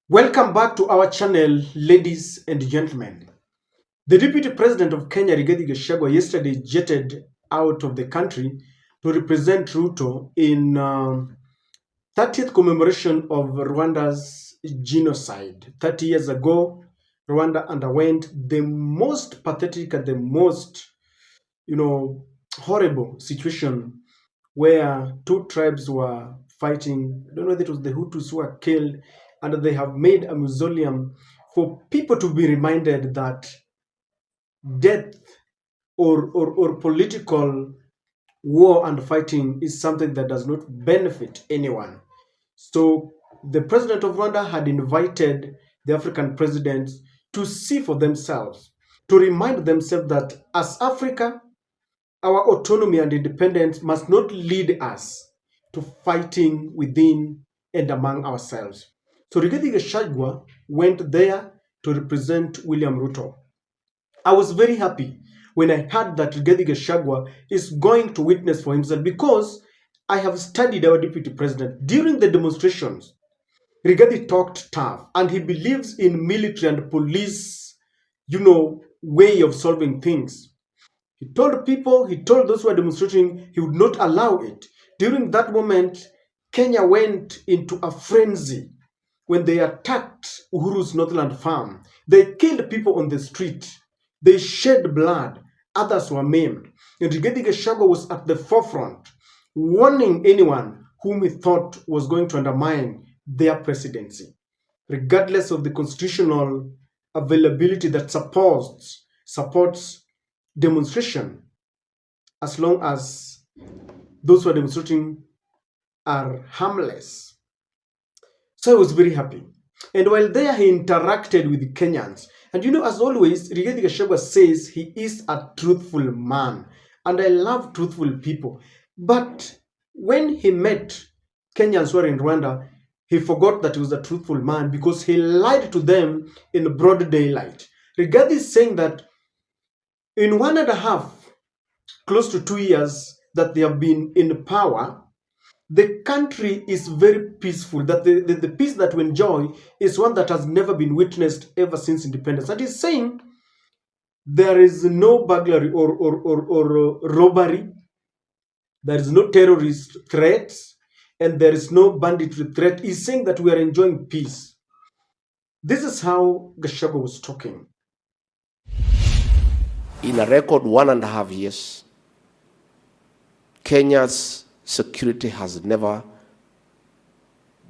Welcome back to our channel, ladies and gentlemen. The Deputy President of Kenya, Rigathi Gachagua, yesterday jetted out of the country to represent Ruto in 30th commemoration of Rwanda's genocide. 30 years ago, Rwanda underwent the most pathetic and the most, horrible situation where two tribes were fighting. I don't know whether it was the Hutus who were killed, and they have made a mausoleum for people to be reminded that death or political war and fighting is something that does not benefit anyone. So the president of Rwanda had invited the African presidents to see for themselves, to remind themselves that as Africa, our autonomy and independence must not lead us to fighting within and among ourselves. So Rigathi Gachagua went there to represent William Ruto. I was very happy when I heard that Rigathi Gachagua is going to witness for himself, because I have studied our deputy president. During the demonstrations, Rigathi talked tough, and he believes in military and police, way of solving things. He told people, he told those who were demonstrating, he would not allow it. During that moment, Kenya went into a frenzy when they attacked Uhuru's Northland farm. They killed people on the street. They shed blood. Others were maimed. And Rigathi Gachagua was at the forefront, warning anyone whom he thought was going to undermine their presidency, regardless of the constitutional availability that supports demonstration, as long as those who are demonstrating are harmless. So I was very happy. And while there, he interacted with the Kenyans. And as always, Rigathi Gachagua says he is a truthful man. And I love truthful people. But when he met Kenyans who are in Rwanda, he forgot that he was a truthful man, because he lied to them in broad daylight. Rigathi is saying that in 1.5, close to 2 years that they have been in power, the country is very peaceful, that the peace that we enjoy is one that has never been witnessed ever since independence. And he's saying there is no burglary or robbery, there is no terrorist threat, and there is no banditry threat. He's saying that we are enjoying peace. This is how Gachagua was talking. In a record 1.5 years, Kenya's security has never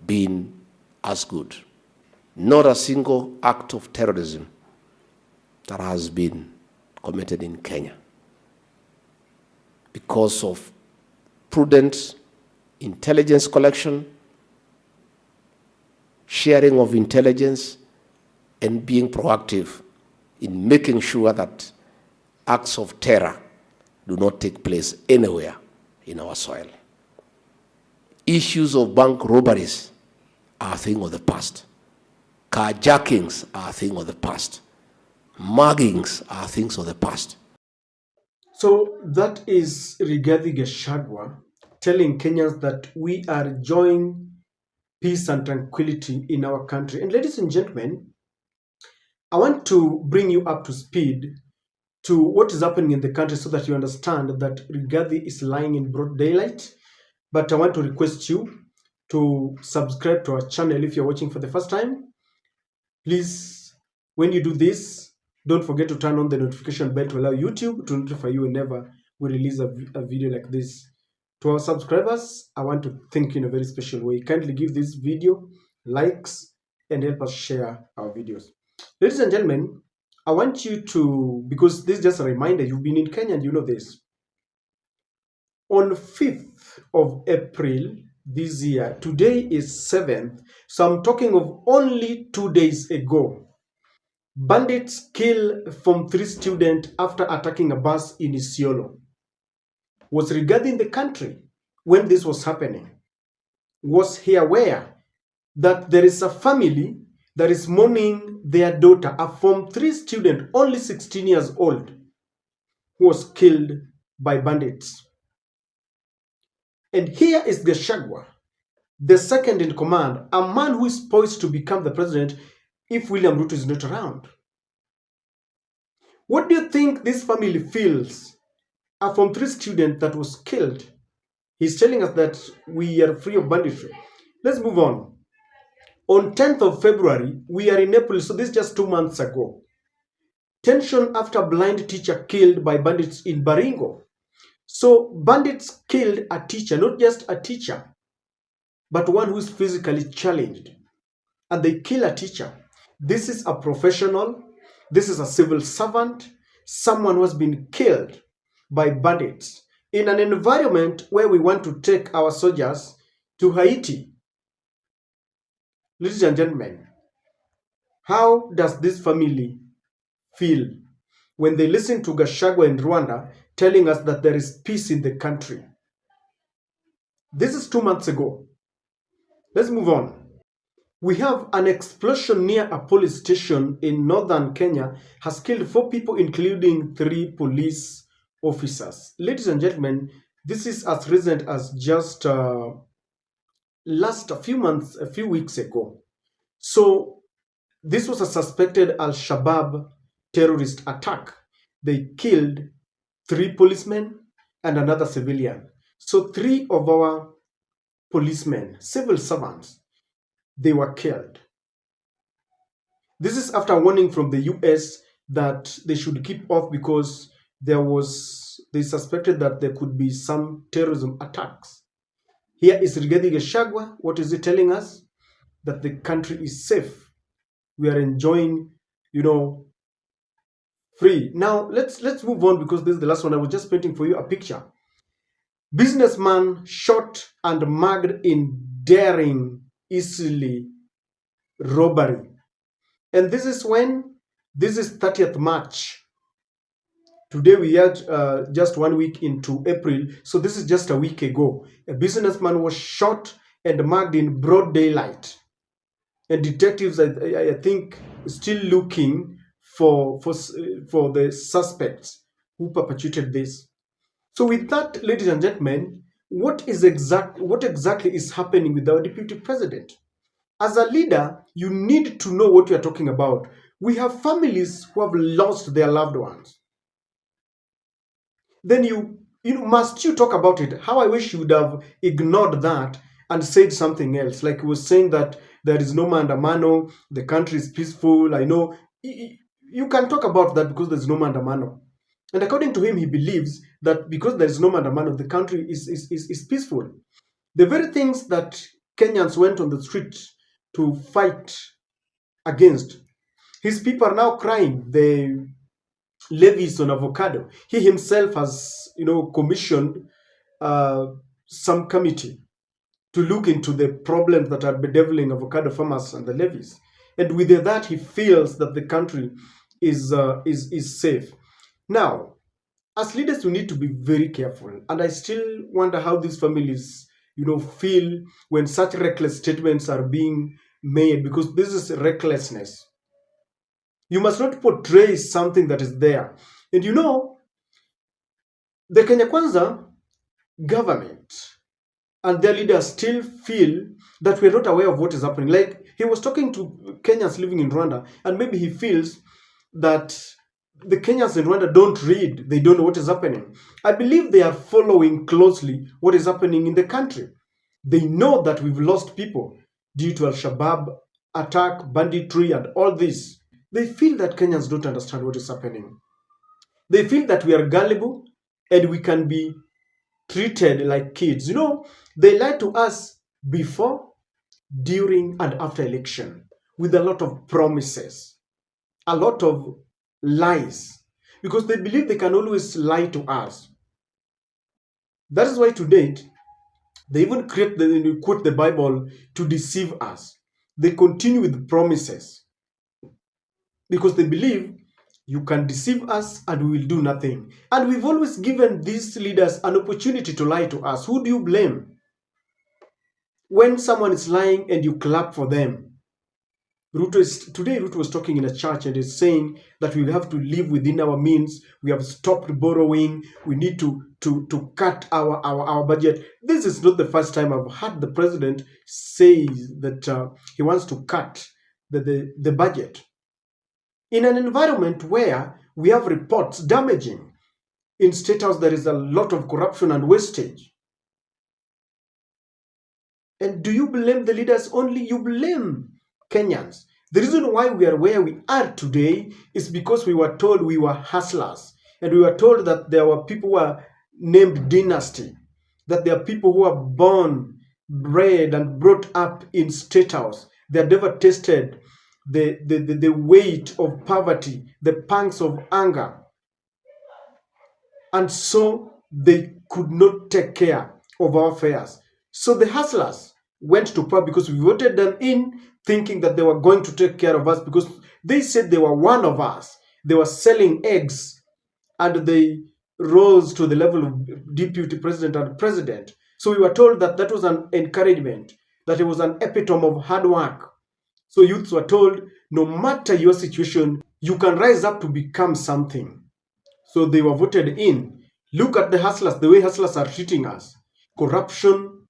been as good. Not a single act of terrorism that has been committed in Kenya, because of prudent intelligence collection, sharing of intelligence, and being proactive in making sure that acts of terror do not take place anywhere in our soil. Issues of bank robberies are a thing of the past. Carjackings are a thing of the past. Muggings are things of the past. So that is Rigathi Gachagua telling Kenyans that we are enjoying peace and tranquility in our country. And ladies and gentlemen, I want to bring you up to speed to what is happening in the country, so that you understand that Rigathi is lying in broad daylight. But I want to request you to subscribe to our channel if you're watching for the first time. Please, when you do this, don't forget to turn on the notification bell to allow YouTube to notify you whenever we release a video like this. To our subscribers, I want to thank you in a very special way. Kindly give this video likes and help us share our videos. Ladies and gentlemen, I want you to, because this is just a reminder, you've been in Kenya and you know this. On 5th of April this year, today is 7th, so I'm talking of only 2 days ago, bandits kill Form 3 student after attacking a bus in Isiolo. Was Rigathi in the country when this was happening? Was he aware that there is a family that is mourning their daughter, a Form 3 student, only 16 years old, who was killed by bandits? And here is Gachagua the second in command, a man who is poised to become the president if William Ruto is not around. What do you think this family feels? A Form 3 student that was killed. He's telling us that we are free of banditry. Let's move on. On 10th of February, we are in April, so this is just 2 months ago. Tension after blind teacher killed by bandits in Baringo. So bandits killed a teacher, not just a teacher, but one who is physically challenged. And they kill a teacher. This is a professional, this is a civil servant, someone who has been killed by bandits in an environment where we want to take our soldiers to Haiti. Ladies and gentlemen, how does this family feel when they listen to Gachagua in Rwanda telling us that there is peace in the country? This is 2 months ago. Let's move on. We have an explosion near a police station in northern Kenya has killed 4 people, including 3 police officers. Ladies and gentlemen, this is as recent as just a few weeks ago. So this was a suspected Al-Shabaab terrorist attack. They killed 3 policemen and another civilian. So 3 of our policemen, civil servants, they were killed. This is after warning from the US that they should keep off because they suspected that there could be some terrorism attacks. Here is Rigathi Gachagua. What is he telling us? That the country is safe. We are enjoying, free. Now let's move on because this is the last one. I was just painting for you a picture. Businessman shot and mugged in daring Eastleigh robbery. And this is 30th March. Today we are just 1 week into April, so this is just a week ago. A businessman was shot and mugged in broad daylight. And detectives, I think, still looking for the suspects who perpetrated this. So with that, ladies and gentlemen, what exactly is happening with our deputy president? As a leader, you need to know what you are talking about. We have families who have lost their loved ones. Then must you talk about it? How I wish you would have ignored that and said something else. Like he was saying that there is no mandamano, the country is peaceful. I know you can talk about that because there's no mandamano. And according to him, he believes that because there is no mandamano, the country is peaceful. The very things that Kenyans went on the street to fight against, his people are now crying. The levies on avocado. He himself has, commissioned some committee to look into the problems that are bedeviling avocado farmers and the levies. And with that, he feels that the country is safe. Now, as leaders, we need to be very careful. And I still wonder how these families, feel when such reckless statements are being made, because this is recklessness. You must not portray something that is there. And the Kenya Kwanza government and their leaders still feel that we're not aware of what is happening. Like he was talking to Kenyans living in Rwanda, and maybe he feels that the Kenyans in Rwanda don't read, they don't know what is happening. I believe they are following closely what is happening in the country. They know that we've lost people due to Al-Shabaab attack, banditry, and all this. They feel that Kenyans don't understand what is happening. They feel that we are gullible and we can be treated like kids. They lie to us before, during, and after election with a lot of promises, a lot of lies, because they believe they can always lie to us. That is why to date, they even quote the Bible to deceive us. They continue with promises because they believe you can deceive us and we will do nothing. And we've always given these leaders an opportunity to lie to us. Who do you blame? When someone is lying and you clap for them, Ruto was talking in a church and is saying that we have to live within our means. We have stopped borrowing. We need to cut our budget. This is not the first time I've heard the president say that he wants to cut the budget in an environment where we have reports damaging. In State House, there is a lot of corruption and wastage. And do you blame the leaders only? You blame Kenyans. The reason why we are where we are today is because we were told we were hustlers. And we were told that there were people who are named dynasty, that there are people who are born, bred, and brought up in State House. They have never tasted the weight of poverty, the pangs of anger. And so they could not take care of our affairs. So the hustlers went to power because we voted them in thinking that they were going to take care of us because they said they were one of us. They were selling eggs and they rose to the level of deputy president and president. So we were told that that was an encouragement, that it was an epitome of hard work. So youths were told, no matter your situation, you can rise up to become something. So they were voted in. Look at the hustlers, the way hustlers are treating us. Corruption,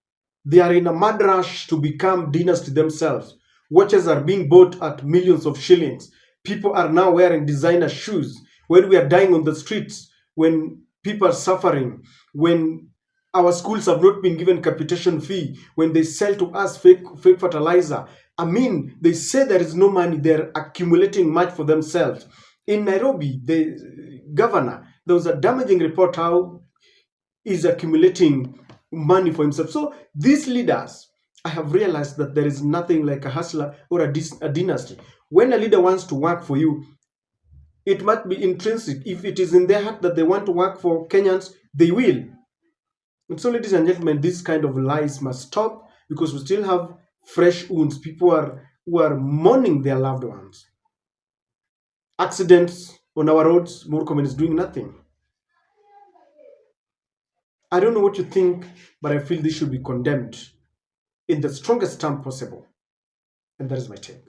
they are in a mad rush to become dynasty themselves. Watches are being bought at millions of shillings. People are now wearing designer shoes. When we are dying on the streets, when people are suffering, when our schools have not been given capitation fee, when they sell to us fake fertilizer. I mean, they say there is no money, they're accumulating much for themselves. In Nairobi, the governor, there was a damaging report how he's accumulating money for himself. So these leaders, I have realized that there is nothing like a hustler or a dynasty. When a leader wants to work for you, it must be intrinsic. If it is in their heart that they want to work for Kenyans, they will. And so, ladies and gentlemen, this kind of lies must stop because we still have fresh wounds. People who are mourning their loved ones. Accidents on our roads, Murkomen is doing nothing. I don't know what you think, but I feel this should be condemned in the strongest term possible. And that is my take.